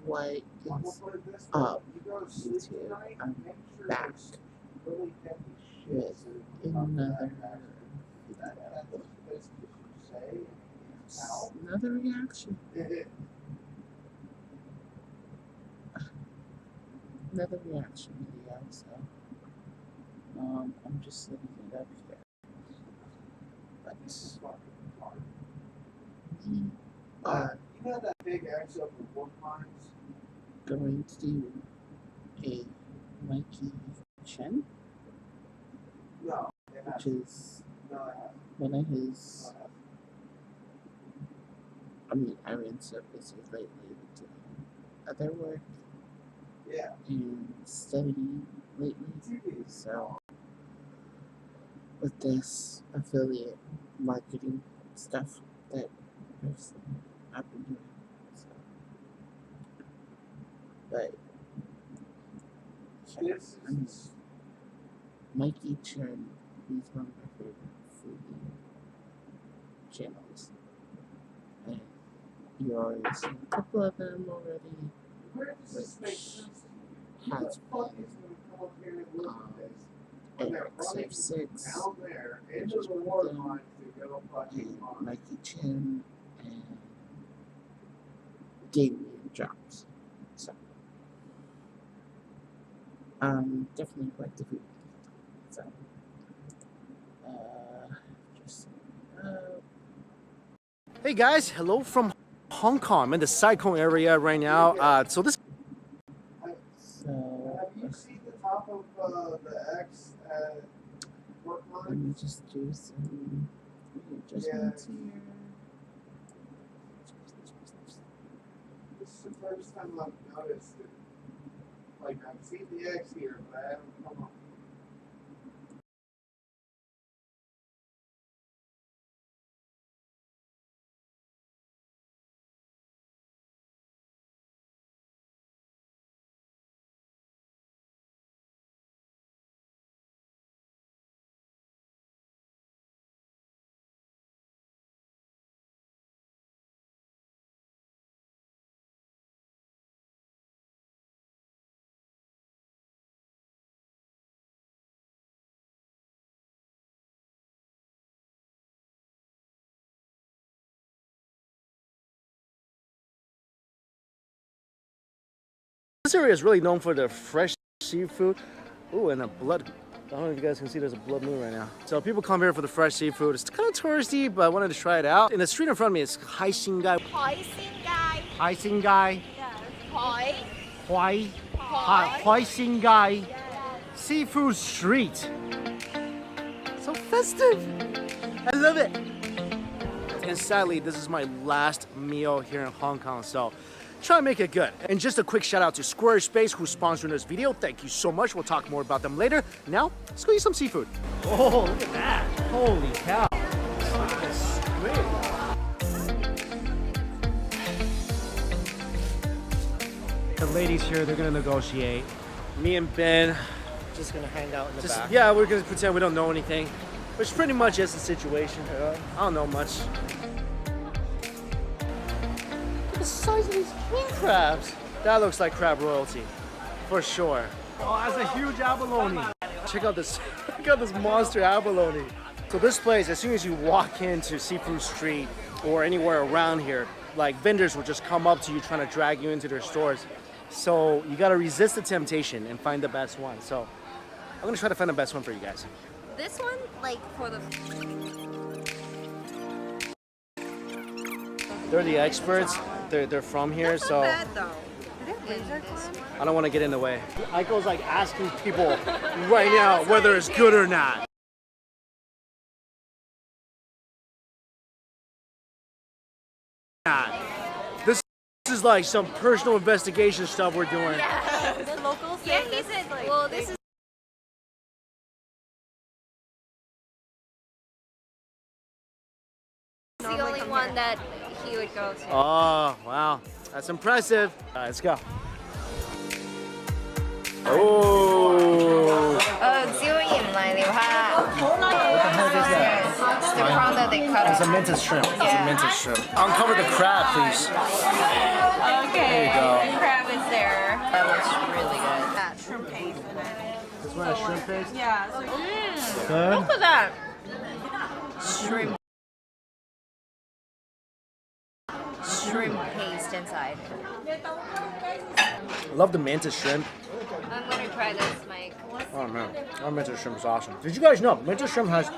what is up YouTube? I'm back with another reaction. Another reaction video, so I'm just looking it up here. But we are going to do a Mikey Chen, which is one of his, I've been so busy lately with doing other work and studying lately, so with this affiliate marketing stuff that I've been doing, so. But yeah, Mikey Chen, he's one of my favorite foodie channels, and you already seen a couple of them already, which has been X6, which is one of them, and Mikey Chen, and Damien Drops. So definitely like the food. So just hey guys, hello from Hong Kong. I'm in the Sai-Kung area right now. So this. So have you seen the top of the X at work line? let me just do some adjustments here. This is the first time I've noticed it. Like, I've seen the X here, but I haven't come up. This area is really known for the fresh seafood. Ooh, and a blood. I don't know if you guys can see there's a blood moon right now. So people come here for the fresh seafood. It's kind of touristy, but I wanted to try it out. In the street in front of me is Hai Xin Gai. Hai Xin Gai. Hai Xin Gai. Yes. Hai. Hai Xin Gai. Seafood street. So festive. I love it. And sadly, this is my last meal here in Hong Kong, so try to make it good. And just a quick shout out to Squarespace, who's sponsoring this video. Thank you so much. We'll talk more about them later. Now, let's go eat some seafood. Oh, look at that. Holy cow. That's great. The ladies here, they're gonna negotiate. Me and Ben, Just gonna hang out in the back. yeah, we're gonna pretend we don't know anything, which pretty much is the situation. I don't know much. Look at the size of these king crabs. That looks like crab royalty, for sure. Oh, that's a huge abalone. Check out this, check out this monster abalone. So this place, as soon as you walk into Seafood Street or anywhere around here, like vendors will just come up to you trying to drag you into their stores. So you gotta resist the temptation and find the best one. So I'm gonna try to find the best one for you guys. This one, like for the. They're the experts. They're from here, so Bad though. I don't want to get in the way. Aiko's like asking people right now whether it's good or not. This is like some personal investigation stuff we're doing. Yeah. The locals. Yeah, he said. Like, well, this is. The only one that he would go to. Oh, wow. That's impressive. All right, let's go. Oh. 只有饮来牛扒。What the heck is that? It's the prawn that they cut It's a up. minted shrimp. It's a minted shrimp. Uncover the crab, please. Okay. There you go. The crab is there. That looks really good. Shrimp paste in it. This one has shrimp paste? Yeah. Good. Look at that. Shrimp paste inside. I love the mantis shrimp. I'm gonna try this, Mike. Oh man, our mantis shrimp is awesome. Did you guys know mantis shrimp has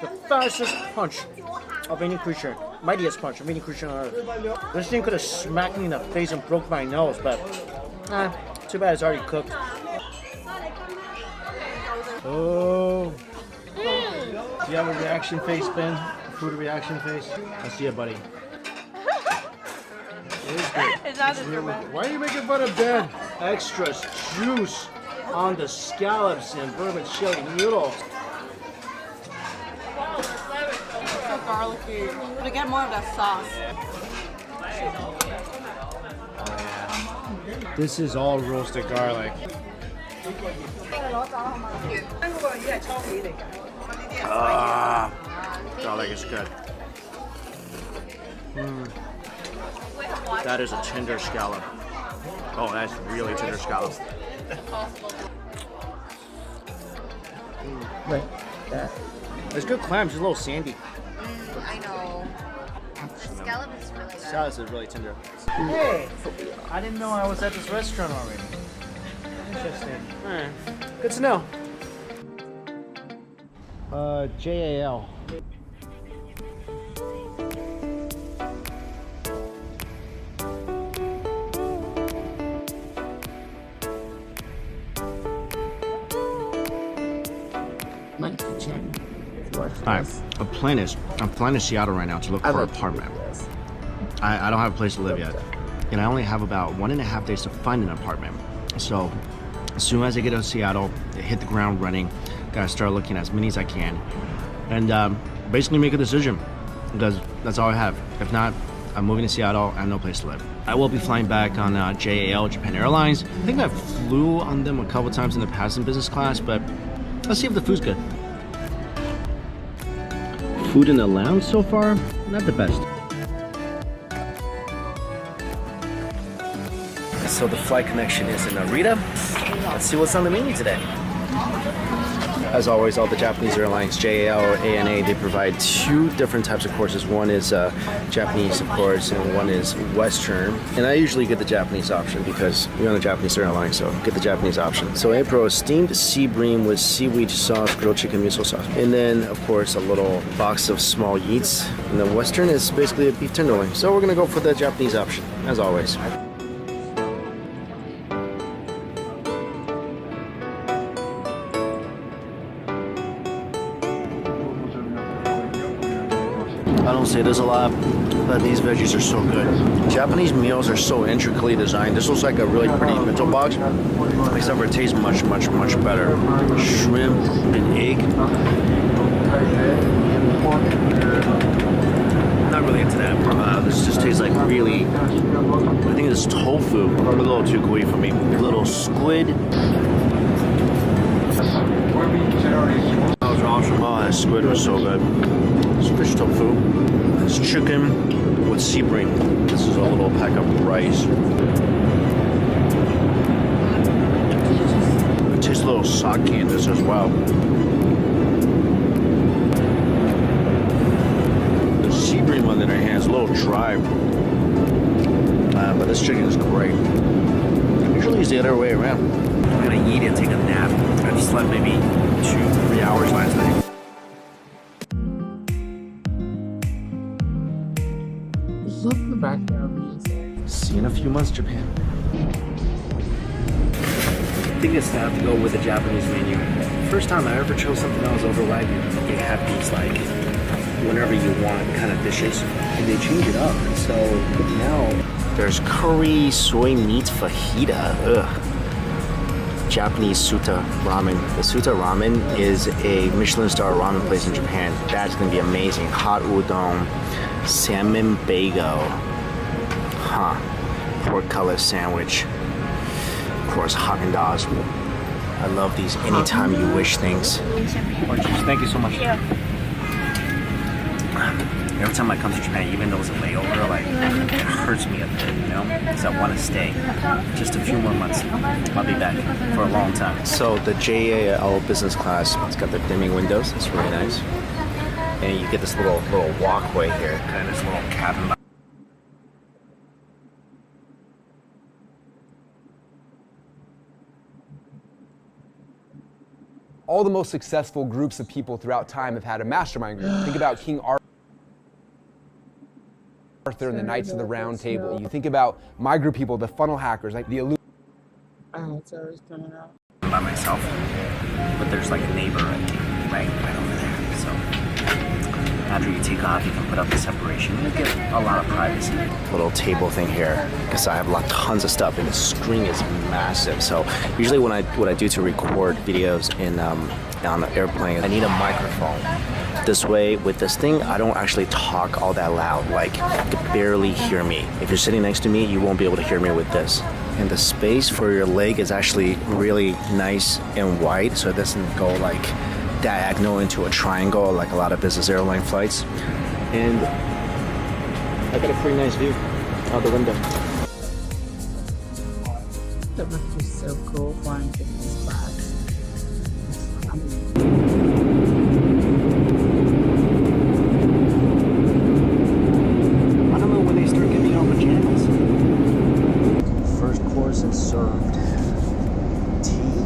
the fastest punch of any creature, mightiest punch of any creature on earth? This thing could have smacked me in the face and broke my nose, but too bad it's already cooked. Oh. Do you have a reaction face, Ben? Food reaction face? I see it, buddy. It is good. It's not It's really good. Why are you making fun of Ben? Extra juice on the scallops and bourbon chili noodles. so garlicky. But to get more of that sauce. This is all roasted garlic. Garlic is good. That is a tender scallop. Oh, that's really tender scallop. Like that. It's good clams, it's a little sandy. I know. The scallop is really good. Scallops is really tender. Hey, I didn't know I was at this restaurant already. Interesting. Alright, good to know. JAL. Mikey Chen. Alright, I'm flying to Seattle right now to look for an apartment. I don't have a place to live yet. And I only have about 1.5 days to find an apartment. So as soon as I get to Seattle, I hit the ground running. Gotta start looking at as many as I can. And basically make a decision. Because that's all I have. If not, I'm moving to Seattle. I have no place to live. I will be flying back on JAL, Japan Airlines. I think I flew on them a couple times in the past in business class, but let's see if the food's good. Food in the lounge so far, not the best. So the flight connection is in Narita. Let's see what's on the menu today. As always, all the Japanese airlines, JAL or ANA, they provide 2 different types of courses. One is Japanese, of course, and one is Western. And I usually get the Japanese option because we're on the Japanese airline, so get the Japanese option. So April, steamed sea bream with seaweed sauce, grilled chicken miso sauce. And then, of course, a little box of small yeets. And the Western is basically a beef tenderloin. So we're gonna go for the Japanese option, as always. I don't say this a lot, but these veggies are so good. Japanese meals are so intricately designed. This looks like a really pretty bento box, except for it tastes much, much, much better. Shrimp and egg. Not really into that. This just tastes like really, I think it's tofu. A little too gooey for me. A little squid. That was awesome. Oh, that squid was so good. It's fish tofu. It's chicken with sea bream. This is a little pack of rice. It tastes a little sake in this as well. The sea bream on the other hand is a little dry. But this chicken is great. Usually it's the other way around. I'm gonna eat and take a nap. I slept maybe 2-3 hours last night. Look at the background music. See you in a few months, Japan. I think it's time to go with the Japanese menu. First time I ever chose something else over Wagyu. They have these like whenever you want kind of dishes, and they change it up. So now there's curry soy meat fajita. Ugh. Japanese Suta ramen. The Suta ramen is a Michelin star ramen place in Japan. That's gonna be amazing. Hot udon, salmon bagel, pork cutlet sandwich, of course Haagen-Dazs, I love these anytime you wish things. Orange juice, thank you so much. Every time I come to Japan, even though it's a layover, like, it hurts me a bit, you know? Because I want to stay just a few more months. I'll be back for a long time. So the JAL business class, it's got the dimming windows. It's really nice. And you get this little walkway here, kind of this little cabin. All the most successful groups of people throughout time have had a mastermind group. Think about King Arthur and the Knights of the Round Table. You think about my group people, the funnel hackers, like the it's always coming out. By myself, but there's like a neighbor right over there. So after you take off, you can put up the separation. You get a lot of privacy. Little table thing here, because I have tons of stuff, and the screen is massive. So usually what I do to record videos on the airplane, I need a microphone. This way, with this thing, I don't actually talk all that loud. Like, you can barely hear me. If you're sitting next to me, you won't be able to hear me with this. And the space for your leg is actually really nice and wide, so it doesn't go like diagonal into a triangle like a lot of business airline flights. And I got a pretty nice view out the window. That must be so cool flying 50 spots. I don't know when they start giving out pajamas. First course is served. Tea.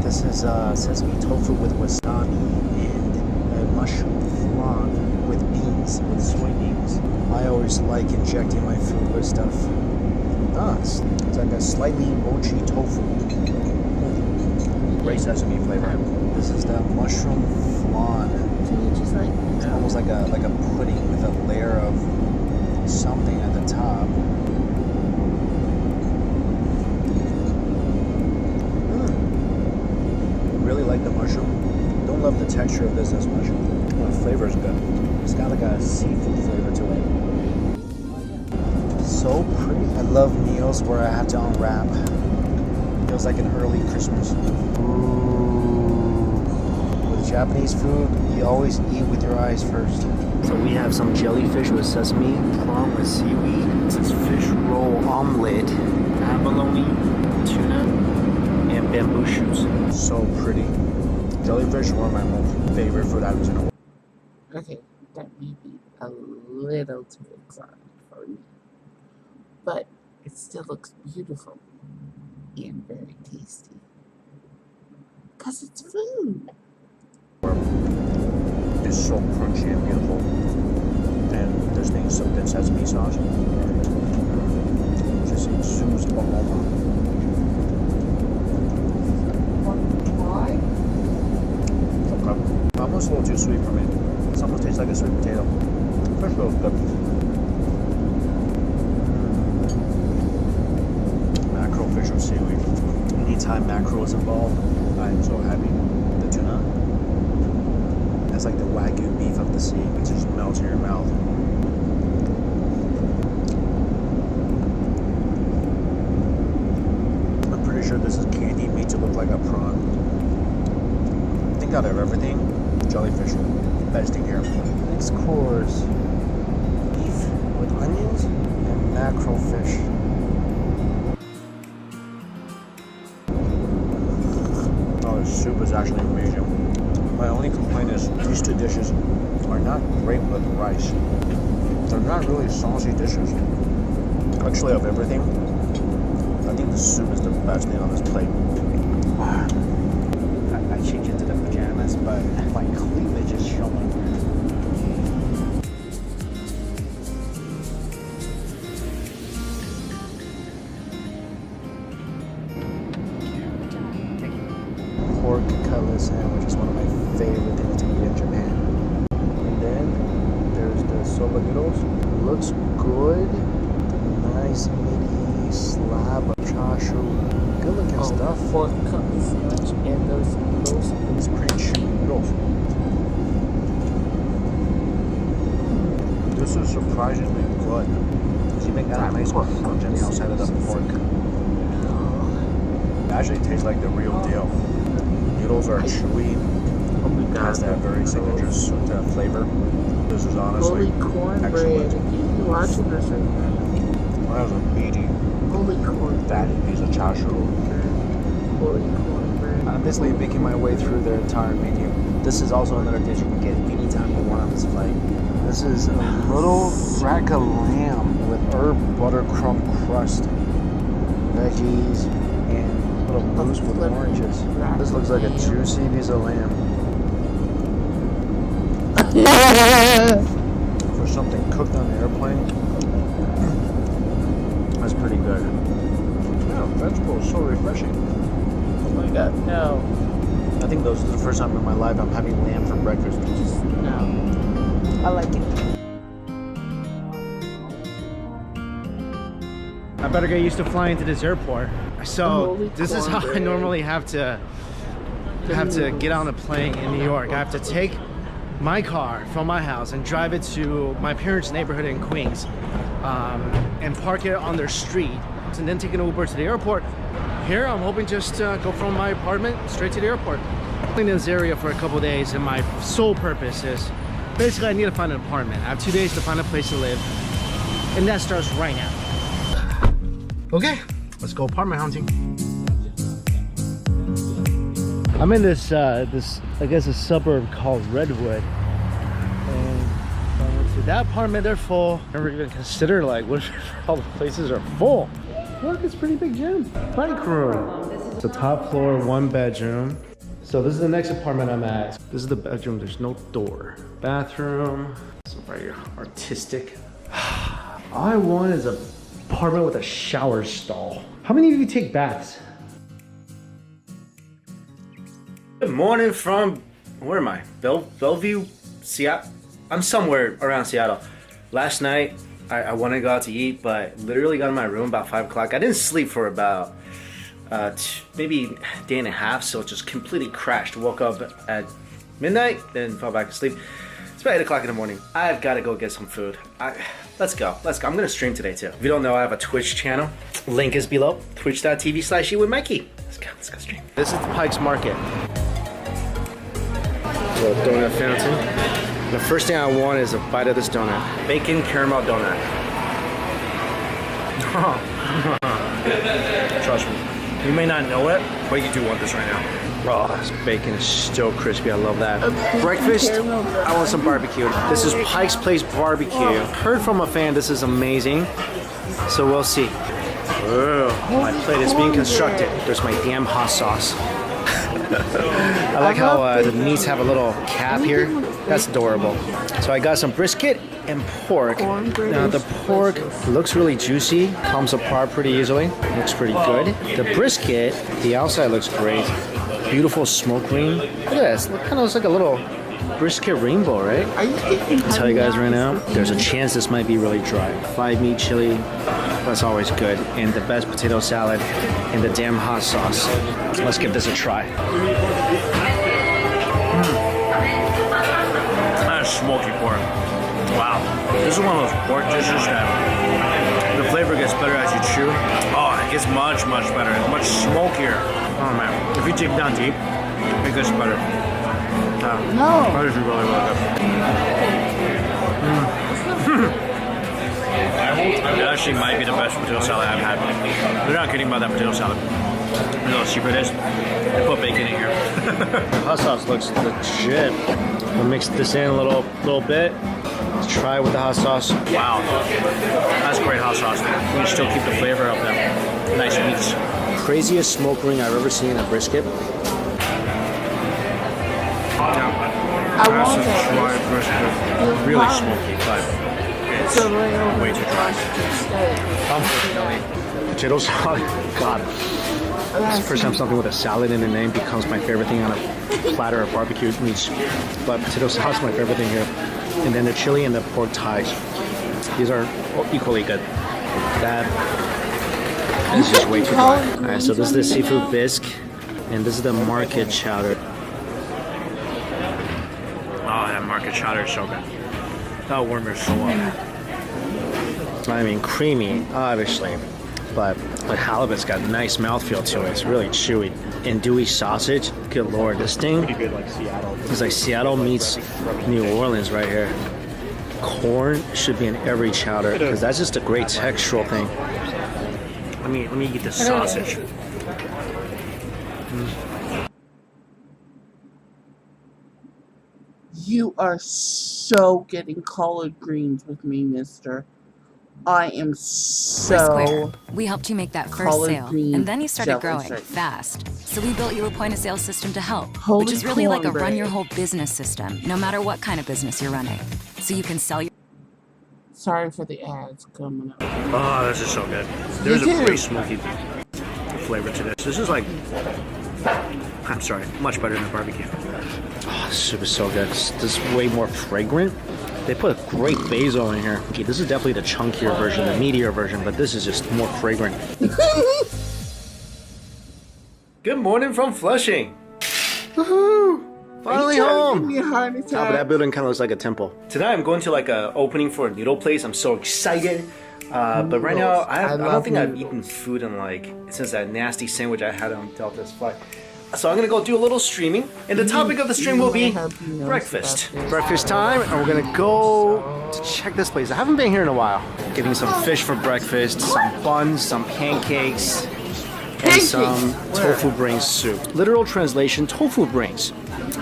This is sesame tofu with wasabi and a mushroom flan with beans, with soybeans. I always like injecting my food with stuff. It's like a slightly mochi tofu. Great sesame flavor. This is the mushroom flan. So you just like It's almost like a pudding with a layer of something at the top. Really like the mushroom. Don't love the texture of this as much. The flavor is good. It's got like a seafood flavor to it. So pretty. I love meals where I have to unwrap. Feels like an early Christmas. With Japanese food, you always eat with your eyes first. So we have some jellyfish with sesame, prawn with seaweed. This is fish roll omelet, abalone, tuna, and bamboo shoots. So pretty. Jellyfish are one of my most favorite food items in the world. okay, that may be a little too exotic for me, but it still looks beautiful and very tasty. Cause it's food. It's so crunchy and beautiful. And this thing is soaked in sesame sauce. Just exudes aroma. Okay. Almost a little too sweet for me. This almost tastes like a sweet potato. Fish roll is good. Mackerel, fish, or seaweed. Anytime mackerel is involved, I'm so happy. The tuna. That's like the Wagyu beef of the sea. It just melts in your mouth. I'm pretty sure this is candy made to look like a prawn. I think out of everything, jellyfish, best thing here. Next course, beef with onions and mackerel fish. Oh, the soup is actually amazing. My only complaint is these two dishes are not great with rice. They're not really saucy dishes. Actually, of everything, I think the soup is the best thing on this plate. I changed into the pajamas, but my cleavage is showing. Pork cutlet sandwich is one of my favorite things to eat in Japan. And then there's the soba noodles. Looks good. Nice meaty slab of chashu. Good looking stuff. Pork cutlet sandwich and those noodles. It's pretty chewy noodles. This is surprisingly good. You make that nice crunch on the outside of the pork. It actually tastes like the real deal. noodles are chewy. Oh my god. Has that very signature flavor. This is honestly Holy cornbread. excellent. You watching this right now? That was a meaty, Holy cornbread. fatty piece of chashu. Holy cornbread. I'm basically making my way through their entire menu. This is also another dish you can get anytime you want on this flight. This is a little rack of lamb with herb butter crumb crust, veggies, and little mousse with oranges. This looks like a juicy piece of lamb. For something cooked on the airplane, that's pretty good. Yeah, vegetables so refreshing. Oh my god, no. I think this is the first time in my life I'm having lamb for breakfast. No. I like it. I better get used to flying to this airport. So Holy this is how I cornbread. normally have to get on a plane in New York. I have to take my car from my house and drive it to my parents' neighborhood in Queens, and park it on their street, and then take an Uber to the airport. Here I'm hoping just go from my apartment straight to the airport. In this area for a couple days, and my sole purpose is basically I need to find an apartment. I have 2 days to find a place to live, and that starts right now. Okay, let's go apartment hunting. I'm in this I guess a suburb called Redwood, and I went to that apartment. They're full. Never even considered like what if all the places are full. Look, it's a pretty big gym. Bike room. It's a top floor, 1 bedroom. So this is the next apartment I'm at. This is the bedroom. There's no door. Bathroom. So very artistic. All I want is a apartment with a shower stall. How many of you take baths? Good morning from, where am I? Bellevue, Seattle? I'm somewhere around Seattle. Last night, I wanted to go out to eat, but literally got in my room about 5 o'clock. I didn't sleep for about maybe a day and a half, so it just completely crashed. Woke up at midnight, then fell back asleep. It's about 8 o'clock in the morning. I've got to go get some food. Let's go. I'm gonna stream today too. If you don't know, I have a Twitch channel. Link is below. Twitch.tv/eatwithmikey. Let's go stream. This is the Pike's Market. Little donut fountain. The first thing I want is a bite of this donut. Bacon caramel donut. Trust me. You may not know it, but you do want this right now. Oh, this bacon is so crispy. I love that. Breakfast, I want some barbecue. This is Pike's Place Barbecue. Heard from a fan this is amazing, so we'll see. Oh, my plate is being constructed. There's my damn hot sauce. I like how the meats have a little cap here. That's adorable. So I got some brisket and pork. Now the pork looks really juicy, comes apart pretty easily, looks pretty good. The brisket, the outside looks great. Beautiful smoke green. Look at this, it kind of looks like a little brisket rainbow, right? I'll tell you guys right now, there's a chance this might be really dry. 5 meat chili, that's always good. And the best potato salad and the damn hot sauce. Let's give this a try. That is smoky pork. Wow. This is one of those pork dishes that the flavor gets better as you chew. Oh, it gets much, much better. It's much smokier. Oh man, if you dig down deep, it gets better. No. That is really, really good. It actually might be the best potato salad I've had. They're not kidding about that potato salad. You know how cheap it is? They put bacon in here. The hot sauce looks legit. We'll mix this in a little bit. Let's try with the hot sauce. Wow, that's great hot sauce. You still keep the flavor of them. Nice meats. Craziest smoke ring I've ever seen in a brisket. That's a dry brisket. Really smoky, but it's way too dry. Unfortunately, potato salad. God, it's the first time something with a salad in the name becomes my favorite thing on a platter of barbecue meats. But potato salad is my favorite thing here. And then the chili and the pork thighs. These are equally good. That is just way too dry. Alright, so this is the seafood bisque, and this is the market chowder. Oh, that market chowder is so good. That warmers so up. I mean, creamy, obviously. but the halibut's got a nice mouthfeel to it. It's really chewy. Andouille sausage, good lord, this thing is like Seattle meets New Orleans right here. Corn should be in every chowder because that's just a great textural thing. Let me eat the sausage. You are so getting collard greens with me, mister. I am We're so... Square. We helped you make that first collard sale, green and then you started jelly growing shake. fast. So we built you a point-of-sale system to help, Holy which is really like a cornbread. run your whole business system, no matter what kind of business you're running. So you can sell your... Sorry for the ads coming up. Oh, this is so good. There's a too. great smoky flavor to this. This is like, I'm sorry, much better than the barbecue. Oh, this soup is so good. This is way more fragrant. They put a great basil in here. Okay, this is definitely the chunkier version, the meatier version, but this is just more fragrant. Good morning from Flushing. Woohoo! Finally home. Top of that building kind of looks like a temple. Tonight I'm going to like a opening for a noodle place. I'm so excited. But right now I don't think I've eaten food in like since that nasty sandwich I had on Delta's flight. So I'm gonna go do a little streaming, and the topic of the stream will be breakfast. Breakfast time, and we're gonna go to check this place. I haven't been here in a while. Getting some fish for breakfast, some buns, some pancakes, and some tofu brains soup. Literal translation, tofu brains.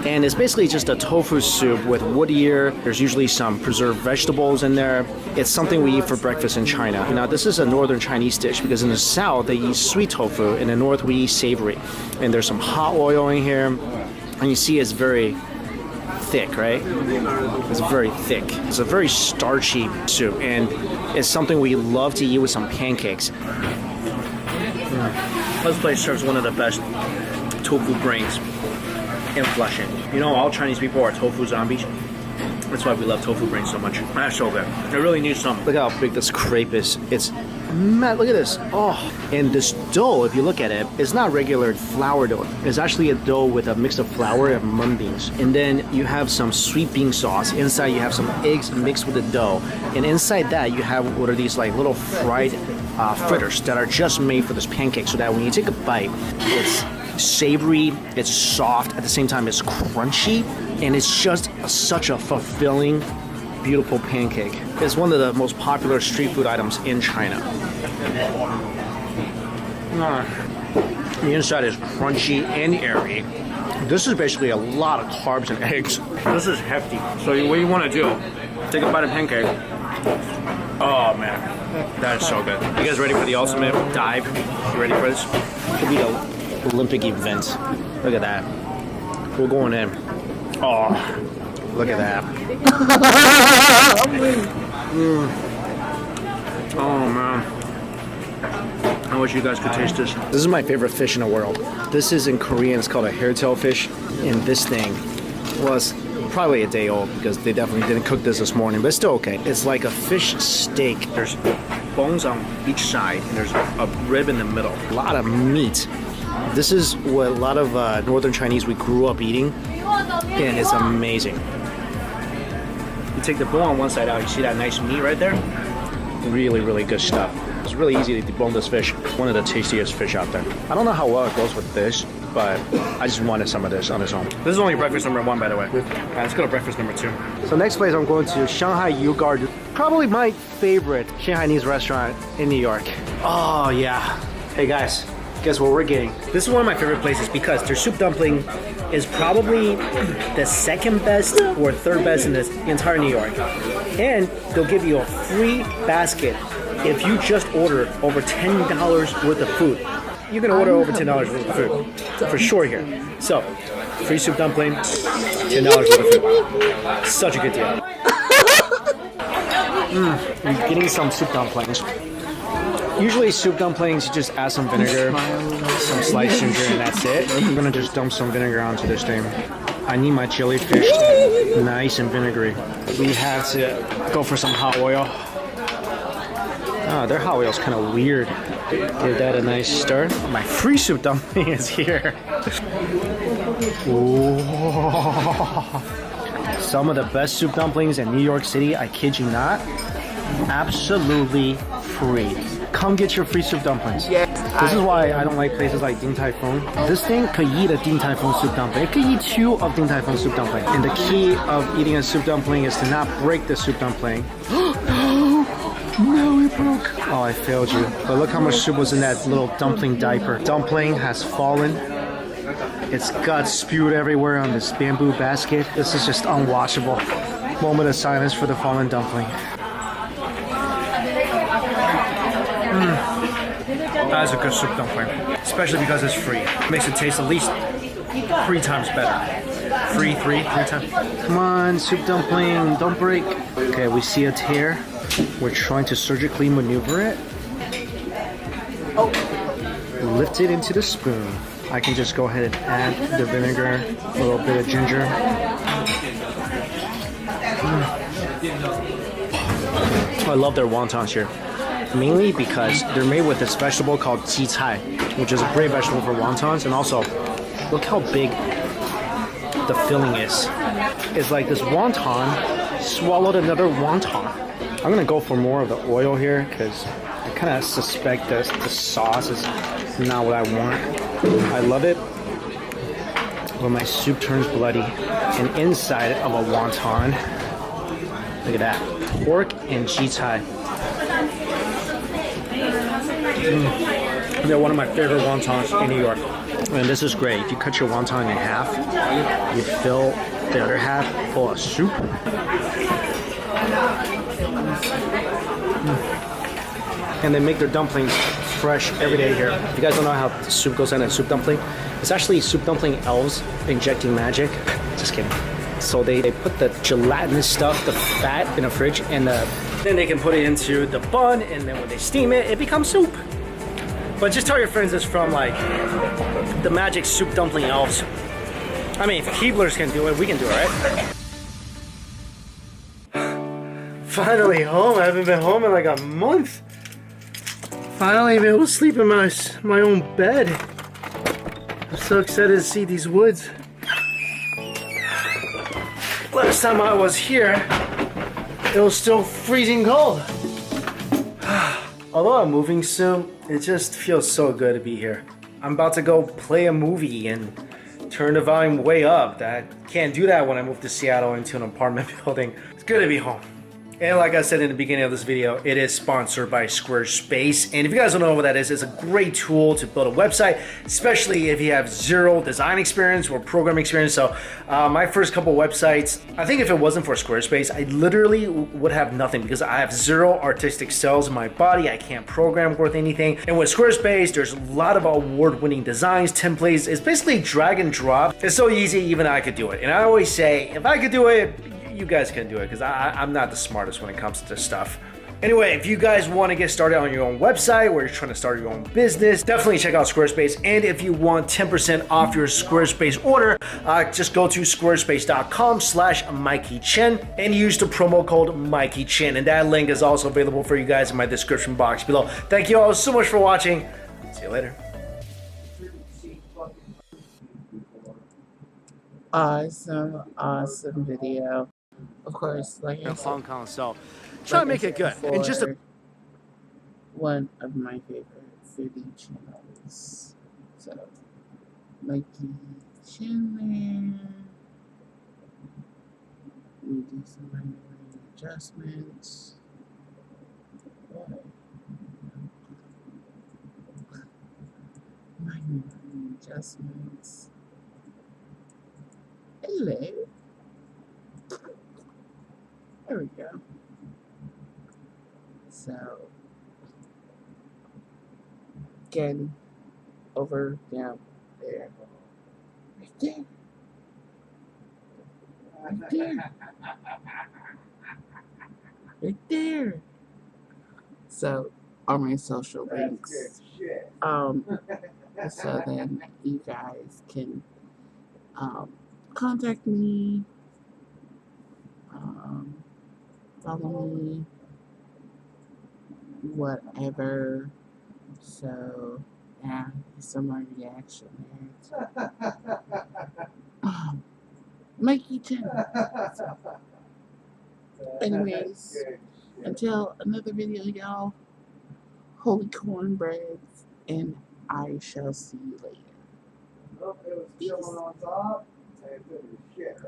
And it's basically just a tofu soup with wood ear. There's usually some preserved vegetables in there. It's something we eat for breakfast in China. Now, this is a northern Chinese dish because in the south, they eat sweet tofu. In the north, we eat savory. And there's some hot oil in here. And you see it's very thick, right? It's very thick. It's a very starchy soup. And it's something we love to eat with some pancakes. This place serves one of the best tofu brains in Flushing. You know, all Chinese people are tofu zombies. That's why we love tofu brains so much. That's so good. It really needs some. Look how big this crepe is. It's mad. Look at this. Oh, and this dough, if you look at it, it's not regular flour dough. It's actually a dough with a mix of flour and mung beans. And then you have some sweet bean sauce. Inside you have some eggs mixed with the dough. And inside that you have what are these like little fried fritters that are just made for this pancake so that when you take a bite, it's savory, it's soft, at the same time it's crunchy, and it's just such a fulfilling, beautiful pancake. It's one of the most popular street food items in China. The inside is crunchy and airy. This is basically a lot of carbs and eggs. This is hefty. So what you want to do, take a bite of pancake. Oh man, that is so good. You guys ready for the ultimate dive? You ready for this? Could be the Olympic event. Look at that. We're going in. Oh, look at that. Oh man. I wish you guys could taste this. This is my favorite fish in the world. This is in Korean, it's called a hairtail fish. And this thing was probably a day old because they definitely didn't cook this morning, but it's still okay. It's like a fish steak. There's bones on each side and there's a rib in the middle. A lot of meat. This is what a lot of northern Chinese we grew up eating, and it's amazing. You take the bone on one side out, you see that nice meat right there? Really, really good stuff. It's really easy to debone this fish. One of the tastiest fish out there. I don't know how well it goes with this, but I just wanted some of this on its own. This is only breakfast number 1, by the way. Let's go to breakfast number 2. So next place I'm going to, Shanghai Yu Garden. Probably my favorite Shanghainese restaurant in New York. Oh yeah. Hey guys. Guess what we're getting? This is one of my favorite places because their soup dumpling is probably the second best or third best in this entire New York. And they'll give you a free basket if you just order over $10 worth of food. You can order over $10 worth of food for sure here. So, free soup dumpling, $10 worth of food. Such a good deal. I'm getting some soup dumplings. Usually soup dumplings, you just add some vinegar, some sliced ginger, and that's it. I'm gonna just dump some vinegar onto this thing. I need my jellyfish nice and vinegary. We have to go for some hot oil. Oh, their hot oil is kind of weird. Give that a nice stir. My free soup dumpling is here. Ooh. Some of the best soup dumplings in New York City, I kid you not. Absolutely free. Come get your free soup dumplings. Yes, This is why I don't like places like Din Tai Fung. This thing could eat a Din Tai Fung soup dumpling. It could eat 2 of Din Tai Fung soup dumpling. And the key of eating a soup dumpling is to not break the soup dumpling. No, it broke. Oh, I failed you. But look how much soup was in that little dumpling diaper. Dumpling has fallen. Its guts spewed everywhere on this bamboo basket. This is just unwatchable. Moment of silence for the fallen dumpling. That is a good soup dumpling, especially because it's free. Makes it taste at least 3 times better. Three times. Come on, soup dumpling, don't break. Okay, we see a tear. We're trying to surgically maneuver it. Oh, lift it into the spoon. I can just go ahead and add the vinegar, a little bit of ginger. I love their wontons here. Mainly because they're made with this vegetable called ji cai, which is a great vegetable for wontons. And also, look how big the filling is. It's like this wonton swallowed another wonton. I'm gonna go for more of the oil here because I kind of suspect that the sauce is not what I want. I love it when my soup turns bloody and inside of a wonton. Look at that. Pork and ji cai. They're one of my favorite wontons in New York. And this is great. If you cut your wonton in half, you fill the other half full of soup. And they make their dumplings fresh every day here. If you guys don't know how the soup goes in a soup dumpling, it's actually soup dumpling elves injecting magic. Just kidding. So they put the gelatinous stuff, the fat in the fridge, and then they can put it into the bun, and then when they steam it, it becomes soup. But just tell your friends it's from like the magic soup dumpling elves. I mean, if Keeblers can do it, we can do it, right? Finally home. I haven't been home in like a month. Finally been able to sleep in my own bed. I'm so excited to see these woods. Last time I was here, it was still freezing cold. Although I'm moving soon, it just feels so good to be here. I'm about to go play a movie and turn the volume way up. I can't do that when I move to Seattle into an apartment building. It's good to be home. And like I said in the beginning of this video, it is sponsored by Squarespace. And if you guys don't know what that is, it's a great tool to build a website, especially if you have zero design experience or programming experience. So my first couple websites, I think if it wasn't for Squarespace, I literally would have nothing because I have zero artistic cells in my body. I can't program worth anything. And with Squarespace, there's a lot of award-winning designs, templates. It's basically drag and drop. It's so easy, even I could do it. And I always say, if I could do it, you guys can do it because I'm not the smartest when it comes to this stuff. Anyway, if you guys want to get started on your own website or you're trying to start your own business, definitely check out Squarespace. And if you want 10% off your Squarespace order, just go to squarespace.com/Mikey Chen and use the promo code Mikey Chen. And that link is also available for you guys in my description box below. Thank you all so much for watching. See you later. Awesome video. Of course, like I said, Hong Kong, so try to make it good. And just one of my favorite foodie channels. So, Mikey Chen there. We do some minor adjustments. Minor adjustments. Hello. There we go. So, again, over, down, there. Right there. Right there. Right there. So, on my social links. So then you guys can contact me. Follow me, whatever. So, yeah, some more reaction there. Mikey Chen. So, anyways, until another video, y'all. holy cornbreads, and I shall see you later. Oh, it was Peace. chilling on top. And it was shit.